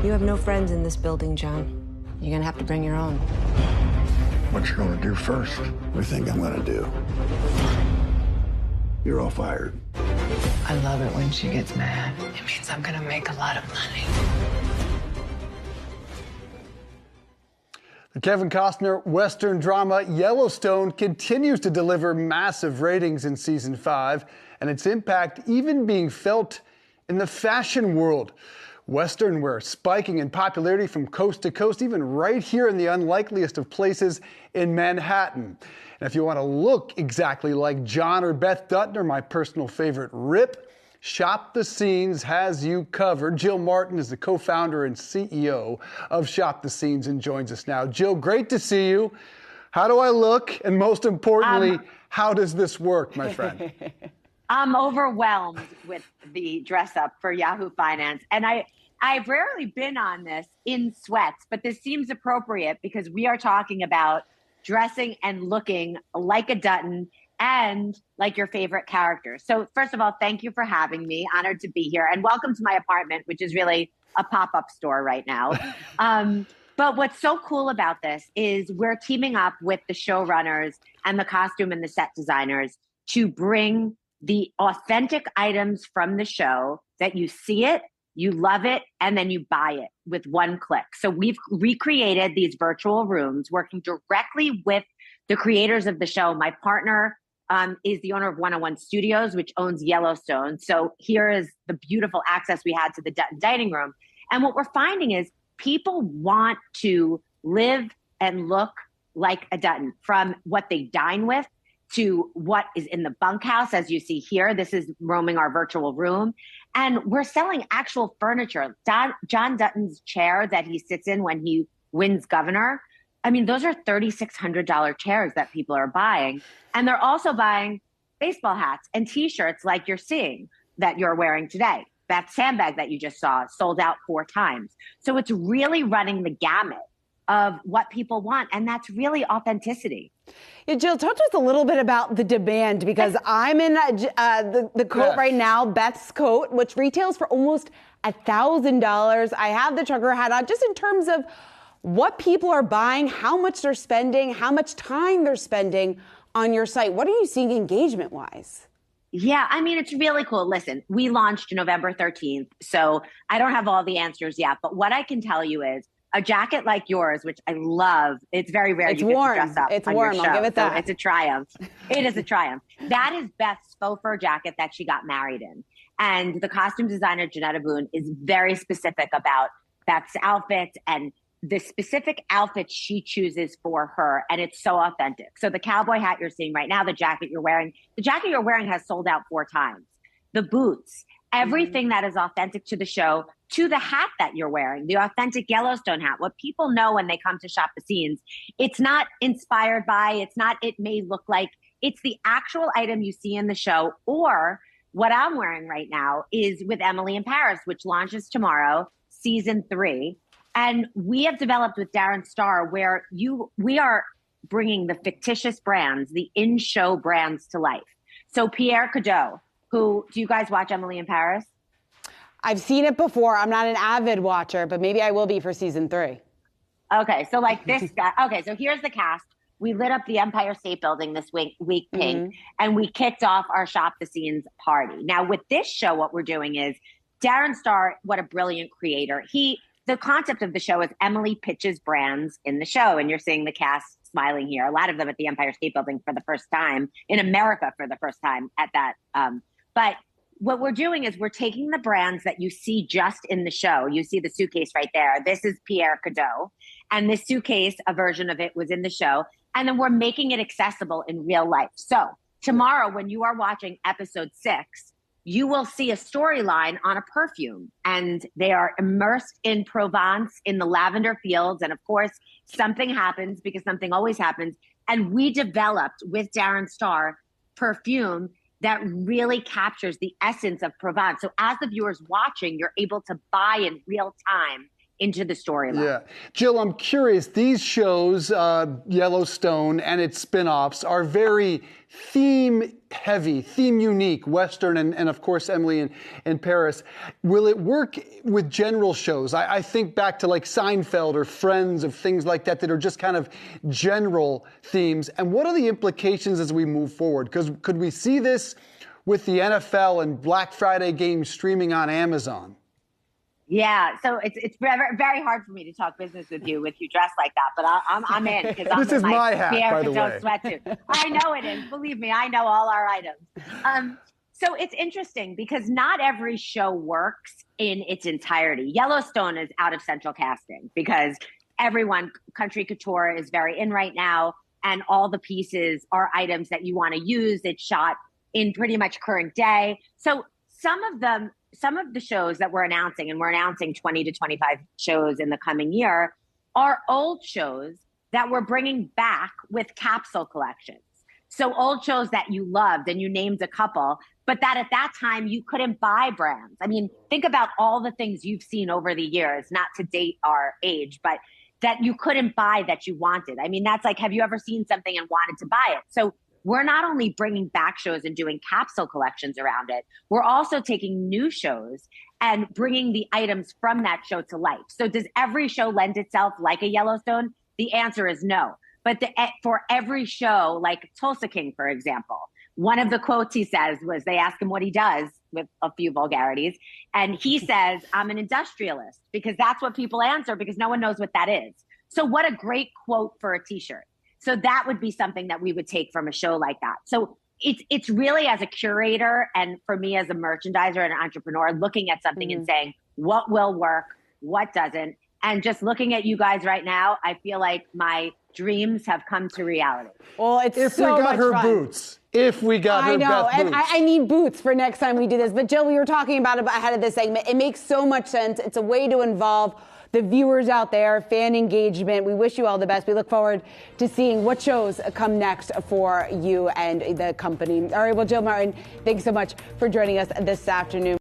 You have no friends in this building, John. You're gonna have to bring your own. What you gonna do first? What do you think I'm gonna do? You're all fired. I love it when she gets mad. It means I'm gonna make a lot of money. The Kevin Costner Western drama Yellowstone continues to deliver massive ratings in season 5, and its impact even being felt in the fashion world. Western wear spiking in popularity from coast to coast, even right here in the unlikeliest of places in Manhattan. And if you want to look exactly like John or Beth Dutton, or my personal favorite, Rip, Shop the Scenes has you covered. Jill Martin is the co-founder and CEO of Shop the Scenes and joins us now. Jill, great to see you. How do I look? And most importantly, how does this work, my friend? I'm overwhelmed with the dress up for Yahoo Finance. And I've rarely been on this in sweats, but this seems appropriate because we are talking about dressing and looking like a Dutton and like your favorite character. So first of all, thank you for having me. Honored to be here. And welcome to my apartment, which is really a pop-up store right now. But what's so cool about this is we're teaming up with the showrunners and the costume and the set designers to bring the authentic items from the show that you see it, you love it, and then you buy it with one click. So we've recreated these virtual rooms working directly with the creators of the show. My partner is the owner of 101 Studios, which owns Yellowstone. So here is the beautiful access we had to the Dutton dining room. And what we're finding is people want to live and look like a Dutton, from what they dine with to what is in the bunkhouse. As you see here, this is roaming our virtual room. And we're selling actual furniture. John Dutton's chair that he sits in when he wins governor, I mean, those are $3,600 chairs that people are buying. And they're also buying baseball hats and T-shirts like you're seeing that you're wearing today. That sandbag that you just saw sold out 4 times. So it's really running the gamut of what people want. And that's really authenticity. Yeah, Jill, talk to us a little bit about the demand, because I'm in the coat right now, Beth's coat, which retails for almost $1,000. I have the trucker hat on, just in terms of what people are buying, how much they're spending, how much time they're spending on your site. What are you seeing engagement-wise? Yeah, I mean, it's really cool. Listen, we launched November 13th, so I don't have all the answers yet. But what I can tell you is a jacket like yours, which I love, it's very rare it's you warm. get to dress up It's on warm. your show. I'll give it that. So it's a triumph. It is a triumph. That is Beth's faux fur jacket that she got married in. And the costume designer, Janetta Boone, is very specific about Beth's outfit and the specific outfit she chooses for her, and it's so authentic. So the cowboy hat you're seeing right now, the jacket you're wearing has sold out 4 times. The boots, everything that is authentic to the show, to the hat that you're wearing, the authentic Yellowstone hat. What people know when they come to Shop the Scenes, it's not inspired by, it's not it may look like, it's the actual item you see in the show. Or what I'm wearing right now is with Emily in Paris, which launches tomorrow, season 3. And we have developed with Darren Star where we are bringing the fictitious brands, the in-show brands to life. So Pierre Cadault, do you guys watch Emily in Paris? I've seen it before. I'm not an avid watcher, but maybe I will be for season 3. Okay, so like this guy. Okay, so here's the cast. We lit up the Empire State Building this week pink, and we kicked off our Shop the Scenes party. Now with this show, what we're doing is Darren Star, what a brilliant creator. The concept of the show is Emily pitches brands in the show, and you're seeing the cast smiling here. A lot of them at the Empire State Building for the first time, in America for the first time at that. But what we're doing is we're taking the brands that you see just in the show. You see the suitcase right there. This is Pierre Cadault. And this suitcase, a version of it was in the show. And then we're making it accessible in real life. So tomorrow, when you are watching episode 6, you will see a storyline on a perfume, and they are immersed in Provence in the lavender fields. And of course, something happens, because something always happens. And we developed with Darren Star perfume that really captures the essence of Provence. So as the viewer's watching, you're able to buy in real time into the storyline. Yeah. Jill, I'm curious, these shows, Yellowstone and its spin-offs, are very theme heavy, theme unique, Western, and of course Emily in Paris. Will it work with general shows? I think back to like Seinfeld or Friends, of things like that are just kind of general themes. And what are the implications as we move forward? Because could we see this with the NFL and Black Friday games streaming on Amazon? Yeah, so it's very, very hard for me to talk business with you dressed like that, but I'm in because I'm this is my hat, by the way. Don't sweat too. I know it is. Believe me, I know all our items. So it's interesting because not every show works in its entirety. Yellowstone is out of central casting because Country Couture is very in right now, and all the pieces are items that you want to use. It's shot in pretty much current day. So some of the shows that we're announcing, and we're announcing 20 to 25 shows in the coming year, are old shows that we're bringing back with capsule collections. So old shows that you loved, and you named a couple, but that at that time you couldn't buy brands. I mean, think about all the things you've seen over the years, not to date our age, but that you couldn't buy that you wanted. I mean, that's like, have you ever seen something and wanted to buy it? So we're not only bringing back shows and doing capsule collections around it, we're also taking new shows and bringing the items from that show to life. So does every show lend itself like a Yellowstone? The answer is no. But for every show, like Tulsa King, for example, one of the quotes he says was, they ask him what he does with a few vulgarities. And he says, I'm an industrialist, because that's what people answer, because no one knows what that is. So what a great quote for a t-shirt. So that would be something that we would take from a show like that. So it's really, as a curator and for me as a merchandiser and an entrepreneur, looking at something and saying, what will work, what doesn't? And just looking at you guys right now, I feel like my dreams have come to reality. Well, it's if so we got much her fun. boots. If we got her Beth boots. And I need boots for next time we do this. But Jill, we were talking about it ahead of this segment. It makes so much sense. It's a way to involve the viewers out there, fan engagement. We wish you all the best. We look forward to seeing what shows come next for you and the company. All right, well, Jill Martin, thanks so much for joining us this afternoon.